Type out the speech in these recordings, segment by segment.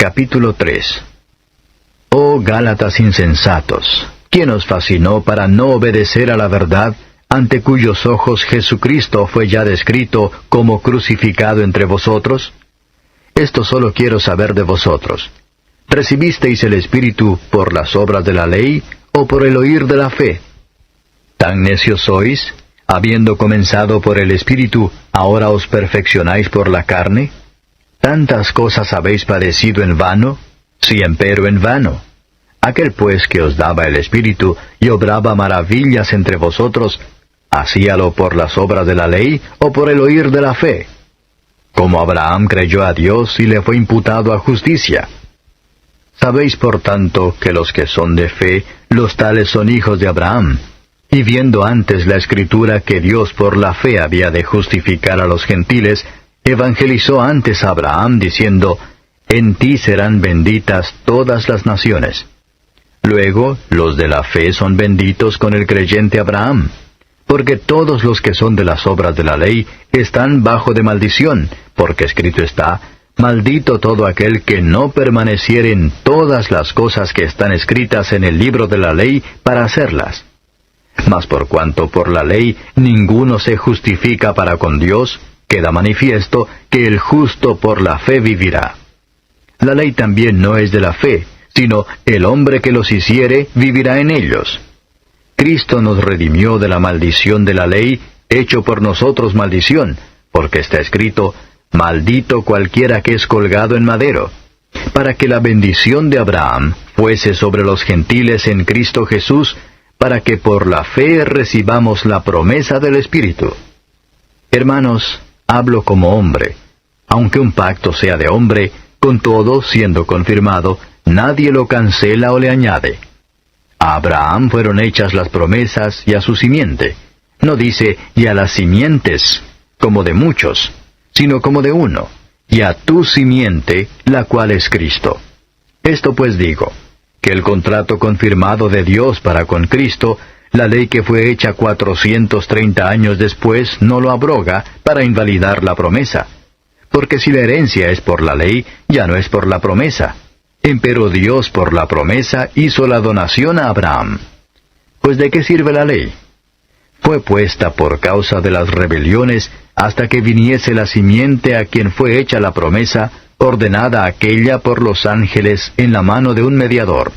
Capítulo 3. Oh Gálatas insensatos, ¿quién os fascinó para no obedecer a la verdad, ante cuyos ojos Jesucristo fue ya descrito como crucificado entre vosotros? Esto solo quiero saber de vosotros. ¿Recibisteis el Espíritu por las obras de la ley o por el oír de la fe? ¿Tan necios sois? Habiendo comenzado por el Espíritu, ¿ahora os perfeccionáis por la carne? ¿Tantas cosas habéis padecido en vano? Sí, empero en vano. Aquel pues que os daba el Espíritu y obraba maravillas entre vosotros, ¿hacíalo por las obras de la ley o por el oír de la fe? Como Abraham creyó a Dios y le fue imputado a justicia. Sabéis por tanto que los que son de fe, los tales son hijos de Abraham. Y viendo antes la Escritura que Dios por la fe había de justificar a los gentiles, evangelizó antes a Abraham diciendo, en ti serán benditas todas las naciones. Luego, los de la fe son benditos con el creyente Abraham, porque todos los que son de las obras de la ley están bajo de maldición, porque escrito está, maldito todo aquel que no permaneciere en todas las cosas que están escritas en el libro de la ley para hacerlas. Mas por cuanto por la ley ninguno se justifica para con Dios, queda manifiesto que el justo por la fe vivirá. La ley también no es de la fe, sino el hombre que los hiciere vivirá en ellos. Cristo nos redimió de la maldición de la ley, hecho por nosotros maldición, porque está escrito, maldito cualquiera que es colgado en madero, para que la bendición de Abraham fuese sobre los gentiles en Cristo Jesús, para que por la fe recibamos la promesa del Espíritu. Hermanos, hablo como hombre. Aunque un pacto sea de hombre, con todo, siendo confirmado, nadie lo cancela o le añade. A Abraham fueron hechas las promesas y a su simiente. No dice, y a las simientes, como de muchos, sino como de uno, y a tu simiente, la cual es Cristo. Esto pues digo, que el contrato confirmado de Dios para con Cristo, la ley que fue hecha 430 años después, no lo abroga para invalidar la promesa. Porque si la herencia es por la ley, ya no es por la promesa. Empero Dios por la promesa hizo la donación a Abraham. Pues ¿de qué sirve la ley? Fue puesta por causa de las rebeliones hasta que viniese la simiente a quien fue hecha la promesa, ordenada aquella por los ángeles en la mano de un mediador.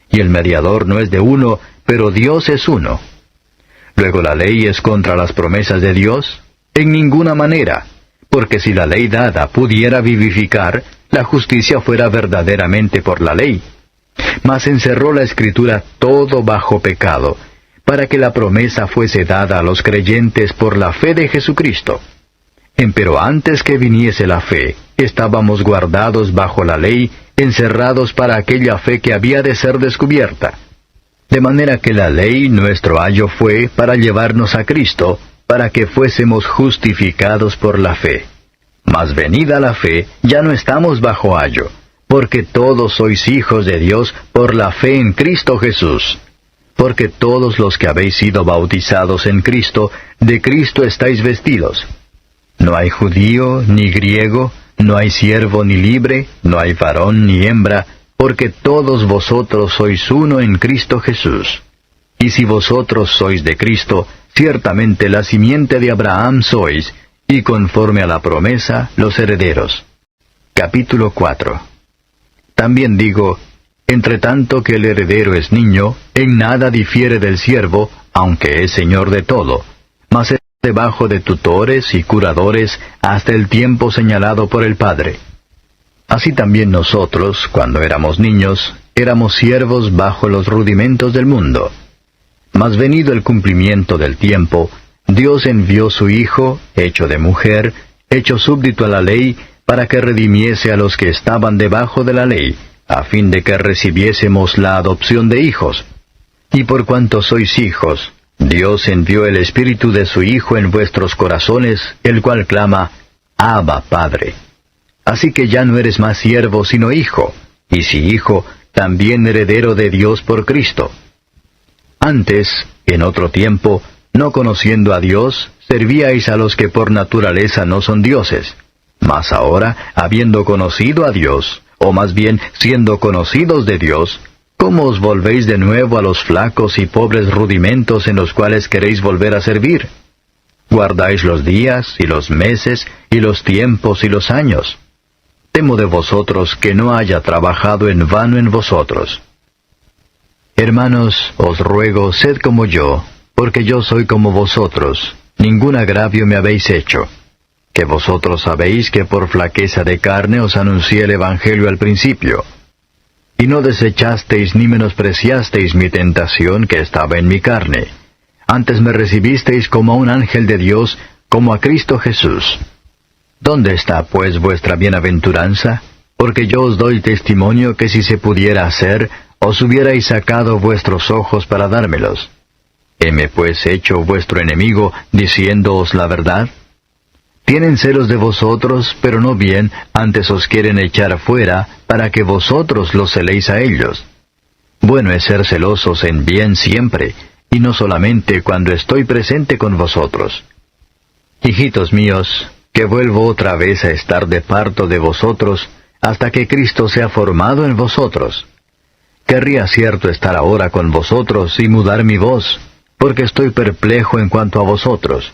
Y el mediador no es de uno, pero Dios es uno. Luego la ley es contra las promesas de Dios, en ninguna manera, porque si la ley dada pudiera vivificar, la justicia fuera verdaderamente por la ley. Mas encerró la Escritura todo bajo pecado, para que la promesa fuese dada a los creyentes por la fe de Jesucristo. Empero antes que viniese la fe, estábamos guardados bajo la ley, encerrados para aquella fe que había de ser descubierta. De manera que la ley nuestro ayo fue para llevarnos a Cristo, para que fuésemos justificados por la fe. Mas venida la fe, ya no estamos bajo ayo, porque todos sois hijos de Dios por la fe en Cristo Jesús. Porque todos los que habéis sido bautizados en Cristo, de Cristo estáis vestidos. No hay judío ni griego, no hay siervo ni libre, no hay varón ni hembra, porque todos vosotros sois uno en Cristo Jesús. Y si vosotros sois de Cristo, ciertamente la simiente de Abraham sois, y conforme a la promesa, los herederos. Capítulo 4. También digo, entre tanto que el heredero es niño, en nada difiere del siervo, aunque es señor de todo, mas es debajo de tutores y curadores hasta el tiempo señalado por el Padre. Así también nosotros, cuando éramos niños, éramos siervos bajo los rudimentos del mundo. Mas venido el cumplimiento del tiempo, Dios envió su Hijo, hecho de mujer, hecho súbdito a la ley, para que redimiese a los que estaban debajo de la ley, a fin de que recibiésemos la adopción de hijos. Y por cuanto sois hijos, Dios envió el Espíritu de su Hijo en vuestros corazones, el cual clama, Abba, Padre. Así que ya no eres más siervo sino hijo, y si hijo, también heredero de Dios por Cristo. Antes, en otro tiempo, no conociendo a Dios, servíais a los que por naturaleza no son dioses. Mas ahora, habiendo conocido a Dios, O más bien, siendo conocidos de Dios, ¿cómo os volvéis de nuevo a los flacos y pobres rudimentos en los cuales queréis volver a servir? Guardáis los días, y los meses, y los tiempos, y los años. Temo de vosotros que no haya trabajado en vano en vosotros. Hermanos, os ruego, sed como yo, porque yo soy como vosotros. Ningún agravio me habéis hecho. Que vosotros sabéis que por flaqueza de carne os anuncié el Evangelio al principio. Y no desechasteis ni menospreciasteis mi tentación que estaba en mi carne. Antes me recibisteis como a un ángel de Dios, como a Cristo Jesús. ¿Dónde está, pues, vuestra bienaventuranza? Porque yo os doy testimonio que si se pudiera hacer, os hubierais sacado vuestros ojos para dármelos. Heme, pues, hecho vuestro enemigo, diciéndoos la verdad. Tienen celos de vosotros, pero no bien, antes os quieren echar fuera, para que vosotros los celéis a ellos. Bueno es ser celosos en bien siempre, y no solamente cuando estoy presente con vosotros. Hijitos míos, que vuelvo otra vez a estar de parto de vosotros, hasta que Cristo sea formado en vosotros. Querría cierto estar ahora con vosotros y mudar mi voz, porque estoy perplejo en cuanto a vosotros.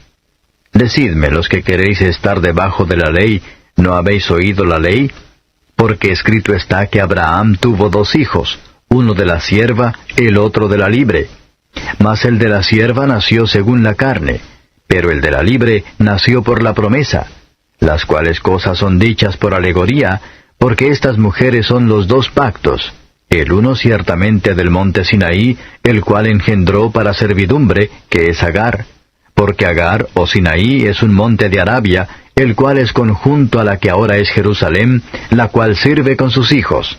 Decidme, los que queréis estar debajo de la ley, ¿no habéis oído la ley? Porque escrito está que Abraham tuvo 2 hijos, uno de la sierva, el otro de la libre. Mas el de la sierva nació según la carne, pero el de la libre nació por la promesa, las cuales cosas son dichas por alegoría, porque estas mujeres son los 2 pactos, el uno ciertamente del monte Sinaí, el cual engendró para servidumbre, que es Agar, porque Agar o Sinaí es un monte de Arabia, el cual es conjunto a la que ahora es Jerusalén, la cual sirve con sus hijos.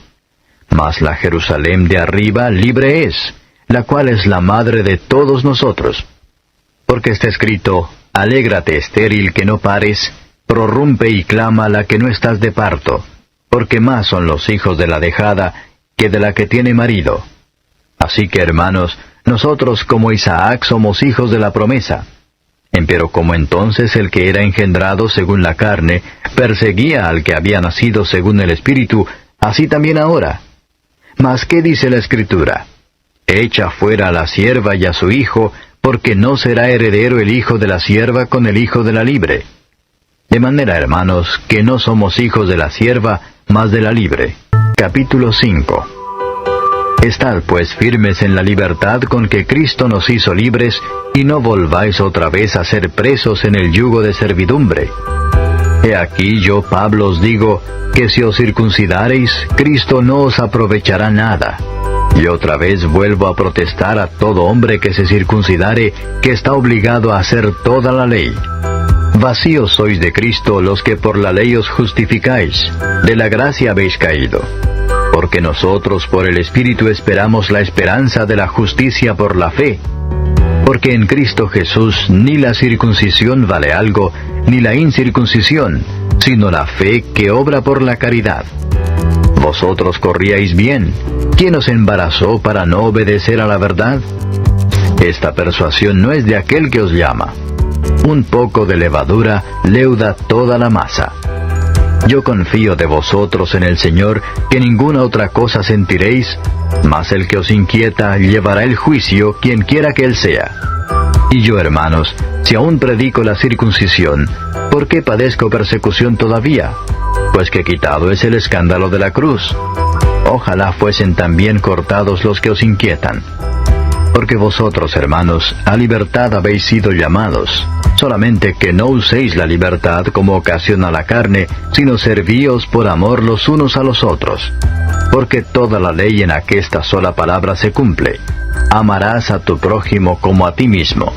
Mas la Jerusalén de arriba libre es, la cual es la madre de todos nosotros. Porque está escrito, alégrate estéril que no pares, prorrumpe y clama la que no estás de parto, porque más son los hijos de la dejada que de la que tiene marido. Así que, hermanos, nosotros como Isaac somos hijos de la promesa. Empero como entonces el que era engendrado según la carne, perseguía al que había nacido según el Espíritu, así también ahora. Mas ¿qué dice la Escritura? Echa fuera a la sierva y a su hijo, porque no será heredero el hijo de la sierva con el hijo de la libre. De manera, hermanos, que no somos hijos de la sierva, mas de la libre. Capítulo 5. Estad pues firmes en la libertad con que Cristo nos hizo libres, y no volváis otra vez a ser presos en el yugo de servidumbre. He aquí yo, Pablo, os digo, que si os circuncidareis, Cristo no os aprovechará nada. Y otra vez vuelvo a protestar a todo hombre que se circuncidare, que está obligado a hacer toda la ley. Vacíos sois de Cristo los que por la ley os justificáis, de la gracia habéis caído. Porque nosotros por el Espíritu esperamos la esperanza de la justicia por la fe. Porque en Cristo Jesús ni la circuncisión vale algo, ni la incircuncisión, sino la fe que obra por la caridad. Vosotros corríais bien. ¿Quién os embarazó para no obedecer a la verdad? Esta persuasión no es de aquel que os llama. Un poco de levadura leuda toda la masa. Yo confío de vosotros en el Señor, que ninguna otra cosa sentiréis, mas el que os inquieta llevará el juicio, quien quiera que él sea. Y yo, hermanos, si aún predico la circuncisión, ¿por qué padezco persecución todavía? Pues que quitado es el escándalo de la cruz. Ojalá fuesen también cortados los que os inquietan. Porque vosotros, hermanos, a libertad habéis sido llamados, solamente que no uséis la libertad como ocasión a la carne, sino servíos por amor los unos a los otros. Porque toda la ley en aquesta sola palabra se cumple: amarás a tu prójimo como a ti mismo.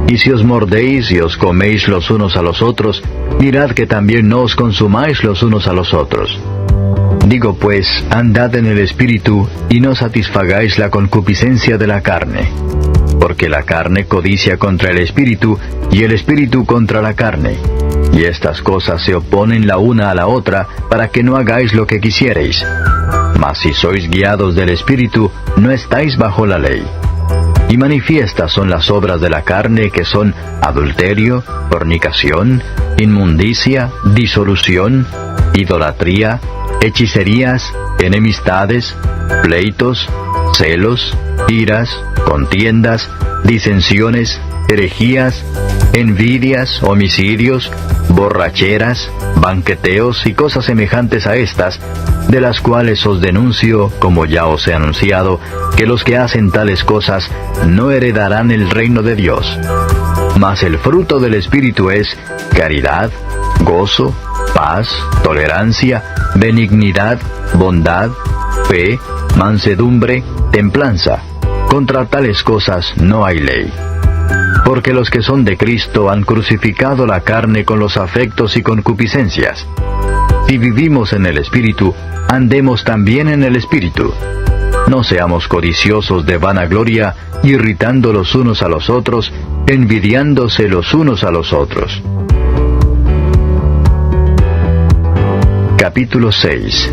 Y si os mordéis y os coméis los unos a los otros, mirad que también no os consumáis los unos a los otros. Digo pues, andad en el Espíritu, y no satisfagáis la concupiscencia de la carne. Porque la carne codicia contra el Espíritu, y el Espíritu contra la carne. Y estas cosas se oponen la una a la otra, para que no hagáis lo que quisiereis. Mas si sois guiados del Espíritu, no estáis bajo la ley. Y manifiestas son las obras de la carne, que son adulterio, fornicación, inmundicia, disolución, idolatría, hechicerías, enemistades, pleitos, celos, iras, contiendas, disensiones, herejías, envidias, homicidios, borracheras, banqueteos y cosas semejantes a estas, de las cuales os denuncio, como ya os he anunciado, que los que hacen tales cosas no heredarán el reino de Dios. Mas el fruto del Espíritu es caridad, gozo, paz, tolerancia, benignidad, bondad, fe, mansedumbre, templanza. Contra tales cosas no hay ley. Porque los que son de Cristo han crucificado la carne con los afectos y concupiscencias. Si vivimos en el Espíritu, andemos también en el Espíritu. No seamos codiciosos de vanagloria, irritando los unos a los otros, envidiándose los unos a los otros. Capítulo 6.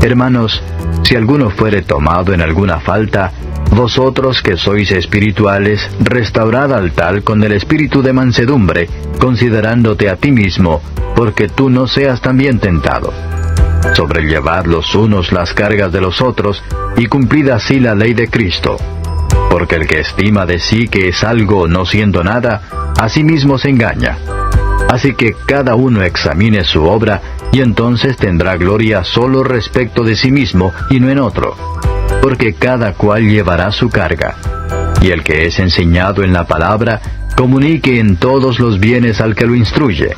Hermanos, si alguno fuere tomado en alguna falta, vosotros que sois espirituales, restaurad al tal con el espíritu de mansedumbre, considerándote a ti mismo, porque tú no seas también tentado. Sobrellevad los unos las cargas de los otros, y cumplid así la ley de Cristo. Porque el que estima de sí que es algo no siendo nada, a sí mismo se engaña. Así que cada uno examine su obra, y entonces tendrá gloria solo respecto de sí mismo, y no en otro. Porque cada cual llevará su carga. Y el que es enseñado en la palabra, comunique en todos los bienes al que lo instruye.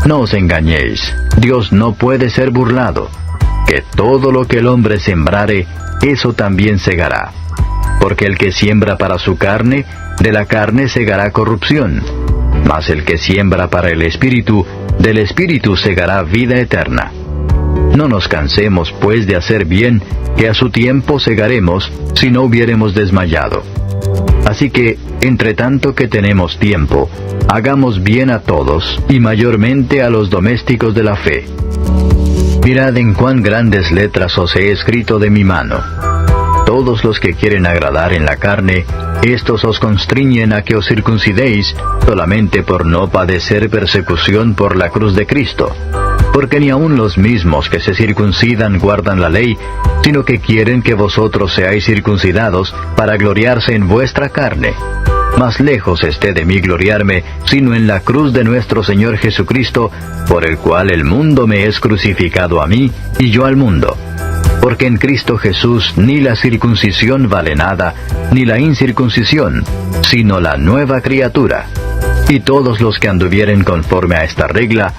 No os engañéis, Dios no puede ser burlado, que todo lo que el hombre sembrare, eso también segará. Porque el que siembra para su carne, de la carne segará corrupción. Mas el que siembra para el Espíritu, del Espíritu segará vida eterna. No nos cansemos, pues, de hacer bien, que a su tiempo segaremos, si no hubiéremos desmayado. Así que, entre tanto que tenemos tiempo, hagamos bien a todos, y mayormente a los domésticos de la fe. Mirad en cuán grandes letras os he escrito de mi mano. Todos los que quieren agradar en la carne, estos os constriñen a que os circuncidéis, solamente por no padecer persecución por la cruz de Cristo. Porque ni aun los mismos que se circuncidan guardan la ley, sino que quieren que vosotros seáis circuncidados para gloriarse en vuestra carne. Mas lejos esté de mí gloriarme, sino en la cruz de nuestro Señor Jesucristo, por el cual el mundo me es crucificado a mí, y yo al mundo. Porque en Cristo Jesús ni la circuncisión vale nada, ni la incircuncisión, sino la nueva criatura. Y todos los que anduvieren conforme a esta regla,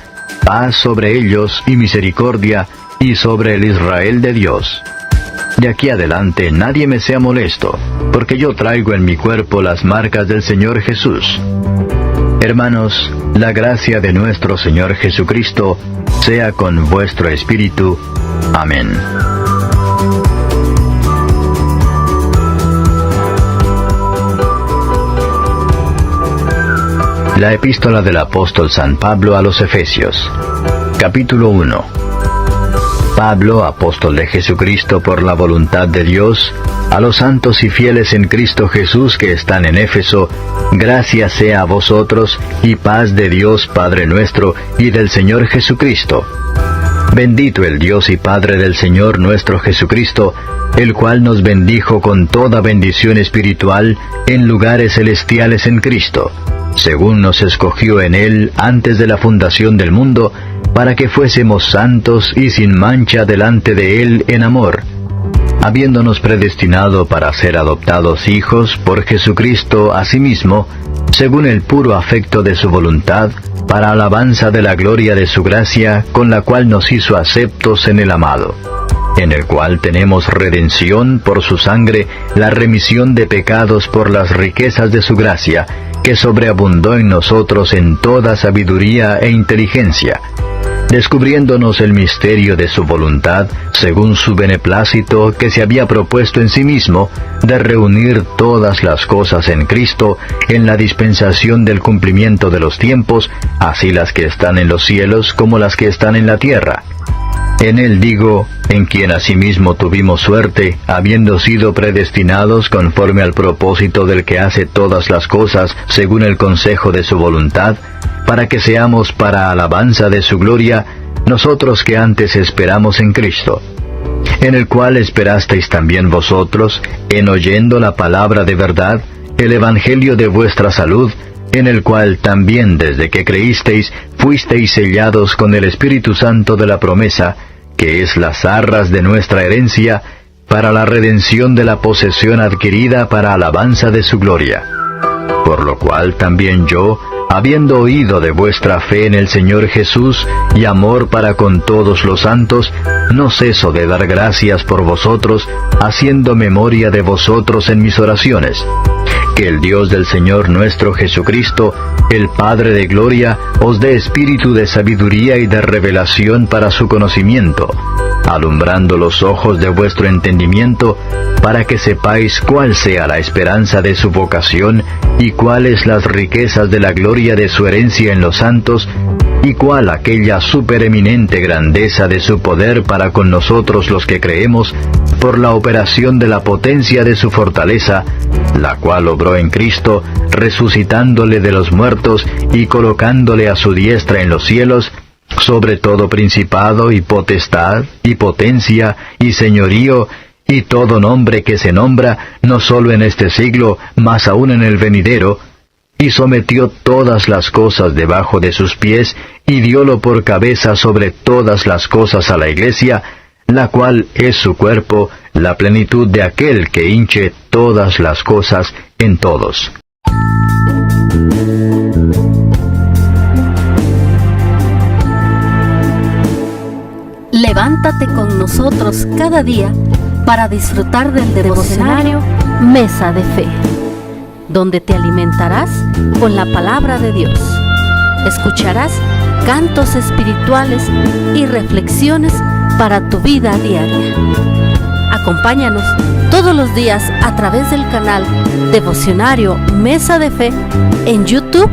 paz sobre ellos y misericordia, y sobre el Israel de Dios. De aquí adelante nadie me sea molesto, porque yo traigo en mi cuerpo las marcas del Señor Jesús. Hermanos, la gracia de nuestro Señor Jesucristo sea con vuestro espíritu. Amén. La epístola del apóstol San Pablo a los Efesios. Capítulo 1. Pablo, apóstol de Jesucristo por la voluntad de Dios, a los santos y fieles en Cristo Jesús que están en Éfeso, gracia sea a vosotros y paz de Dios Padre nuestro y del Señor Jesucristo. Bendito el Dios y Padre del Señor nuestro Jesucristo, el cual nos bendijo con toda bendición espiritual en lugares celestiales en Cristo, según nos escogió en Él antes de la fundación del mundo, para que fuésemos santos y sin mancha delante de Él en amor, habiéndonos predestinado para ser adoptados hijos por Jesucristo a sí mismo, según el puro afecto de su voluntad, para alabanza de la gloria de su gracia, con la cual nos hizo aceptos en el amado, en el cual tenemos redención por su sangre, la remisión de pecados por las riquezas de su gracia, que sobreabundó en nosotros en toda sabiduría e inteligencia, descubriéndonos el misterio de su voluntad, según su beneplácito que se había propuesto en sí mismo, de reunir todas las cosas en Cristo, en la dispensación del cumplimiento de los tiempos, así las que están en los cielos como las que están en la tierra. En Él digo, en quien asimismo tuvimos suerte, habiendo sido predestinados conforme al propósito del que hace todas las cosas según el consejo de su voluntad, para que seamos para alabanza de su gloria, nosotros que antes esperamos en Cristo, en el cual esperasteis también vosotros, en oyendo la palabra de verdad, el evangelio de vuestra salud, en el cual también desde que creísteis fuisteis sellados con el Espíritu Santo de la promesa, que es las arras de nuestra herencia, para la redención de la posesión adquirida para alabanza de su gloria. Por lo cual también yo, habiendo oído de vuestra fe en el Señor Jesús y amor para con todos los santos, no ceso de dar gracias por vosotros, haciendo memoria de vosotros en mis oraciones. Que el Dios del Señor nuestro Jesucristo, el Padre de gloria, os dé espíritu de sabiduría y de revelación para su conocimiento, alumbrando los ojos de vuestro entendimiento, para que sepáis cuál sea la esperanza de su vocación, y cuáles las riquezas de la gloria de su herencia en los santos, y cuál aquella supereminente grandeza de su poder para con nosotros los que creemos, por la operación de la potencia de su fortaleza, la cual obró en Cristo, resucitándole de los muertos y colocándole a su diestra en los cielos, sobre todo principado y potestad, y potencia, y señorío, y todo nombre que se nombra, no sólo en este siglo, mas aún en el venidero, y sometió todas las cosas debajo de sus pies, y diólo por cabeza sobre todas las cosas a la Iglesia, la cual es su cuerpo, la plenitud de aquel que hinche todas las cosas en todos. Levántate con nosotros cada día para disfrutar del devocionario Mesa de Fe, donde te alimentarás con la palabra de Dios. Escucharás cantos espirituales y reflexiones para tu vida diaria. Acompáñanos todos los días a través del canal Devocionario Mesa de Fe en YouTube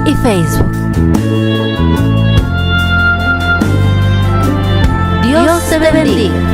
y Facebook. Dios te bendiga.